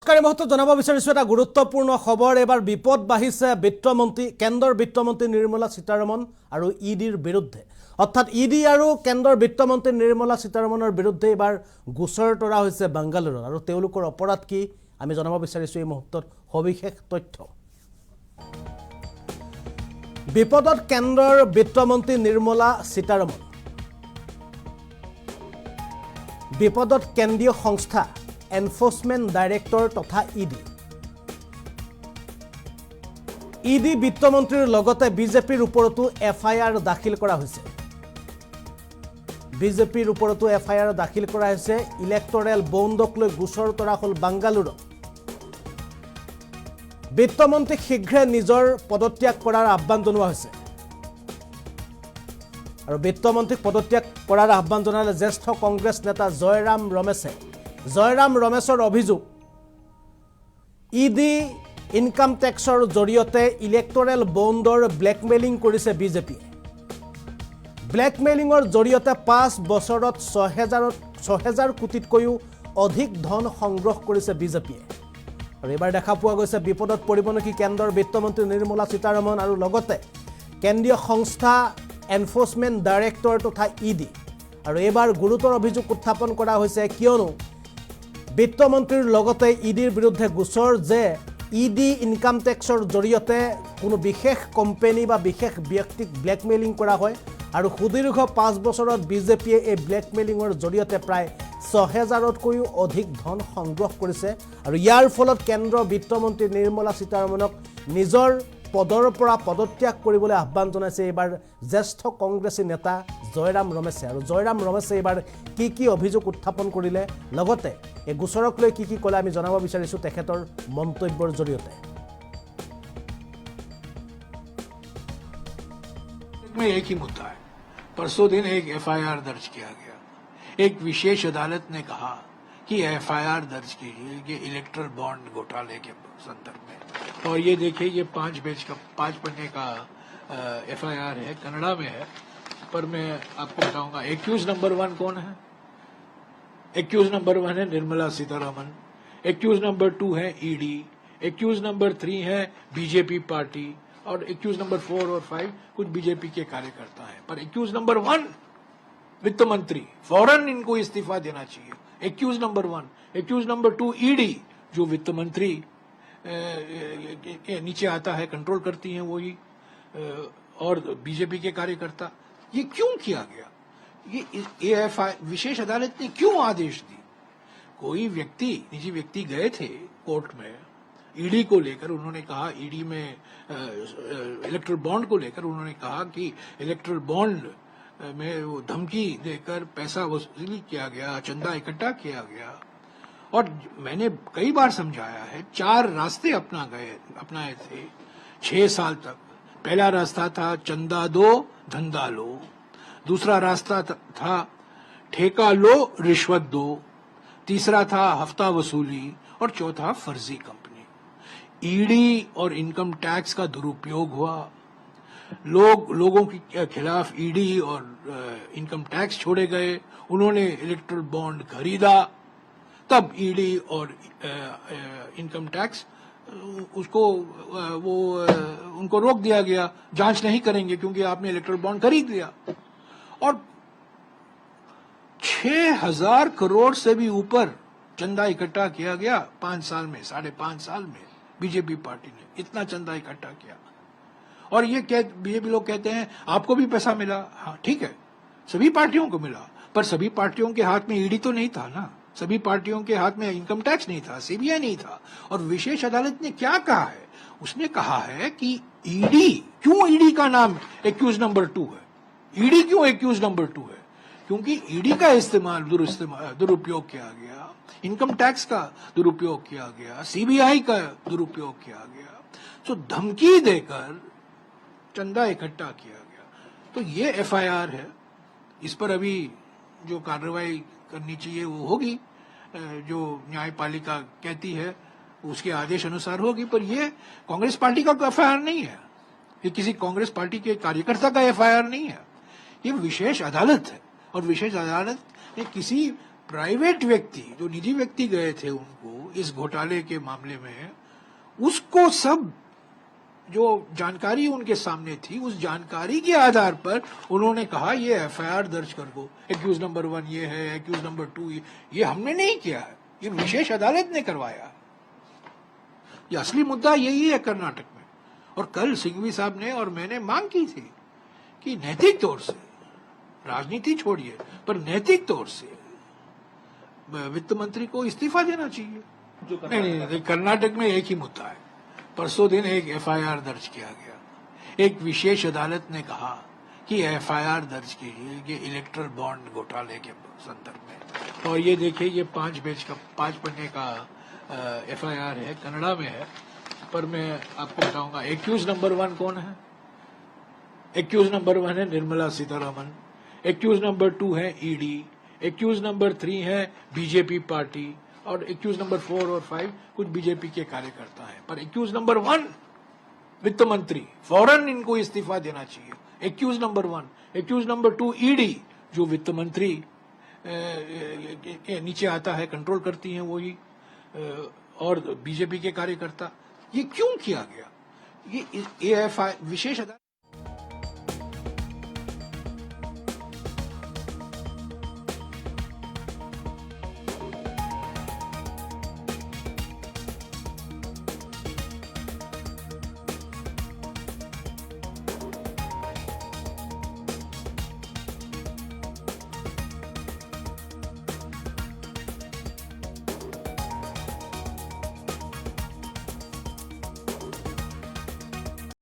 মুহূৰ্তত জনাব বিচাৰিছো এটা গুৰুত্বপূৰ্ণ খবৰ। এবাৰ বিপদ বাঢ়িছে বিত্তমন্ত্ৰী কেন্দ্ৰৰ বিত্তমন্ত্ৰী নিৰ্মলা সীতাৰমণ আৰু ইডিৰ বিৰুদ্ধে। অৰ্থাৎ ইডি আৰু কেন্দ্ৰৰ বিত্তমন্ত্ৰী নিৰ্মলা সীতাৰমণৰ বিৰুদ্ধে এবাৰ গোচৰ তৰা হৈছে বাংগালুৰুত। আৰু তেওঁলোকৰ অপৰাধ কি আমি জনাব বিচাৰিছো এই মুহূৰ্তত সবিশেষ তথ্য। বিপদত কেন্দ্ৰৰ বিত্তমন্ত্ৰী নিৰ্মলা সীতাৰমণ, বিপদত কেন্দ্ৰীয় সংস্থা এনফোর্সমেন্ট ডাইরেক্টর তথা ইডি বিত্তমন্ত্রীর লগতে বিজেপির উপরতো এফআইআর দাখিল করা হয়েছে। বিজেপির উপরতো এফআইআর দাখিল করা হয়েছে। ইলেক্টরেল বন্ডক লৈ গোচর তরা হল বাংগালুরু। বিত্তমন্ত্রীক শীঘ্রে নিজের পদত্যাগ করার আহ্বান জনোৱা হৈছে। আর বিত্তমন্ত্রীক পদত্যাগ করার আহ্বান জানালে জ্যেষ্ঠ কংগ্রেস নেতা জয়রাম রমেশে। জয়রাম ৰমেশৰ অভিযোগ ইডি ইনকাম টেক্সৰ জৰিয়তে ইলেক্টৰেল বণ্ডৰ ব্লেকমেইলিং কৰিছে বিজেপি। ব্লেকমেইলিঙৰ জৰিয়তে 5 বছৰত 6,000 কোটিতকৈও অধিক ধন সংগ্ৰহ কৰিছে বিজেপিয়ে। আৰু এবাৰ দেখা পোৱা গৈছে বিপদত পৰিব নেকি কেন্দ্ৰৰ বিত্তমন্ত্ৰী নিৰ্মলা সীতাৰমণ আৰু লগতে কেন্দ্ৰীয় সংস্থা এনফোর্সমেন্ট ডাইৰেক্টৰ তথা ইডি। আৰু এবাৰ গুৰুতৰ অভিযোগ উত্থাপন কৰা হৈছে, কিয়নো বিত্তমন্ত্ৰীৰ লগতে ইডিৰ বিৰুদ্ধে গোচৰ যে ইডি ইনকাম টেক্সৰ জৰিয়তে কোনো বিশেষ কোম্পানী বা বিশেষ ব্যক্তিক ব্লেকমেইলিং কৰা হয়। আৰু সুদীৰ্ঘ 5 বছৰত বিজেপিয়ে এই ব্লেকমেইলিঙৰ জৰিয়তে প্ৰায় 6,000তকৈও অধিক ধন সংগ্ৰহ কৰিছে। আৰু ইয়াৰ ফলত কেন্দ্ৰৰ বিত্তমন্ত্ৰী নিৰ্মলা সীতাৰমণক নিজৰ পদৰ পৰা পদত্যাগ কৰিবলৈ আহ্বান জনাইছে এবাৰ জ্যেষ্ঠ কংগ্ৰেছী নেতা জয়ৰাম ৰমেশে। আৰু জয়ৰাম ৰমেশে এবাৰ কি অভিযোগ উত্থাপন কৰিলে, লগতে এই গোচৰক লৈ কি ক'লে আমি জনাব বিচাৰিছো তেখেতৰ মন্তব্যৰ জৰিয়তে। में एक ही मुद्दा है। परसों दिन एक एफआईआर दर्ज किया गया। एक विशेष अदालत ने कहा कि एफआईआर दर्ज कीजिए ये इलेक्ट्रल बॉन्ड घोटाले के संदर्भ में। और ये देखिए ये 5 पन्ने का एफआईआर है, कन्नड़ा में है, पर मैं आपको बताऊंगा। एक्यूज नंबर 1 कौन है? एक्यूज नंबर 1 है निर्मला सीतारमण। एक्यूज नंबर 2 है ईडी। एक्यूज नंबर 3 है बीजेपी पार्टी। और एक्यूज नंबर 4 और 5 कुछ बीजेपी के कार्यकर्ता हैं। पर एक्यूज नंबर 1 वित्त मंत्री, फौरन इनको इस्तीफा देना चाहिए। Accuse number 1। Accuse number 2 ED, जो वित्त मंत्री के नीचे आता है, कंट्रोल करती हैं वही, और बीजेपी के कार्यकर्ता। ये क्यों किया गया? ये विशेष अदालत ने क्यों आदेश दी? कोई व्यक्ति, निजी व्यक्ति गए थे कोर्ट में ईडी को लेकर, उन्होंने कहा ईडी में इलेक्ट्रल बॉन्ड को लेकर उन्होंने कहा कि इलेक्ट्रल बॉन्ड में वो धमकी देकर पैसा वसूली किया गया, चंदा इकट्ठा किया गया। और मैंने कई बार समझाया है, 4 रास्ते अपनाए थे 6 साल तक। पहला रास्ता था चंदा दो धंधा लो, दूसरा रास्ता था ठेका लो रिश्वत दो, तीसरा था हफ्ता वसूली, और चौथा फर्जी कंपनी। ईडी और इनकम टैक्स का दुरुपयोग हुआ। लोगों के खिलाफ ईडी और इनकम टैक्स छोड़े गए। उन्होंने इलेक्ट्रल बॉन्ड खरीदा, तब ईडी और इनकम टैक्स उनको रोक दिया गया, जांच नहीं करेंगे क्योंकि आपने इलेक्ट्रल बॉन्ड खरीद लिया। और 6,000 करोड़ से भी ऊपर चंदा इकट्ठा किया गया 5 साल में, 5.5 साल में बीजेपी पार्टी ने इतना चंदा इकट्ठा किया। और ये बीजेपी लोग कहते हैं आपको भी पैसा मिला। हाँ ठीक है, सभी पार्टियों को मिला, पर सभी पार्टियों के हाथ में ईडी तो नहीं था ना, सभी पार्टियों के हाथ में इनकम टैक्स नहीं था, सीबीआई नहीं था। और विशेष अदालत ने क्या कहा है? उसने कहा है कि ईडी, क्यों ईडी का नाम एक्यूज नंबर 2 है? ईडी क्यों एक्यूज नंबर 2 है? क्योंकि ईडी का दुरुपयोग किया गया, इनकम टैक्स का दुरुपयोग किया गया, सीबीआई का दुरुपयोग किया गया, तो धमकी देकर चंदा इकट्ठा किया गया। तो ये एफआईआर है, इस पर अभी जो कार्रवाई करनी चाहिए वो होगी, जो न्यायपालिका कहती है उसके आदेश अनुसार होगी। पर ये कांग्रेस पार्टी का एफआईआर नहीं है, ये किसी कांग्रेस पार्टी के कार्यकर्ता का एफआईआर नहीं है, ये विशेष अदालत है। और विशेष अदालत ने किसी प्राइवेट व्यक्ति, जो निजी व्यक्ति गए थे, उनको इस घोटाले के मामले में है, उसको सब जो जानकारी उनके सामने थी, उस जानकारी के आधार पर उन्होंने कहा ये एफआईआर दर्ज कर दो, एक्यूज नंबर 1 ये है, एक्यूज नंबर 2 ये हमने नहीं किया है, ये विशेष अदालत ने करवाया। ये असली मुद्दा यही है कर्नाटक में। और कल सिंघवी साहब ने और मैंने मांग की थी कि नैतिक तौर से, राजनीति छोड़िए, पर नैतिक तौर से वित्त मंत्री को इस्तीफा देना चाहिए। नहीं, कर्नाटक में एक ही मुद्दा है। परसों दिन एक एफआईआर दर्ज किया गया। एक विशेष अदालत ने कहा कि एफआईआर दर्ज कीजिए ये इलेक्ट्रल बॉन्ड घोटाले के संदर्भ में। और ये देखिए, ये 5 पन्ने का एफआईआर है, कन्नड़ा में है, पर मैं आपको बताऊंगा। एक्यूज नंबर 1 कौन है? एक्यूज नंबर 1 है निर्मला सीतारमन, एक्यूज नंबर 2 है ईडी, एक्यूज नंबर 3 है बीजेपी पार्टी, और एक्यूज नंबर 4 और 5 कुछ बीजेपी के कार्यकर्ता हैं। पर एक्यूज नंबर 1 वित्त मंत्री, फौरन इनको इस्तीफा देना चाहिए। Accuse number 1, accuse number 2 ED, जो वित्त मंत्री के नीचे आता है, कंट्रोल करती हैं वही, और बीजेपी के कार्यकर्ता। ये क्यों किया गया? ये विशेष अदालत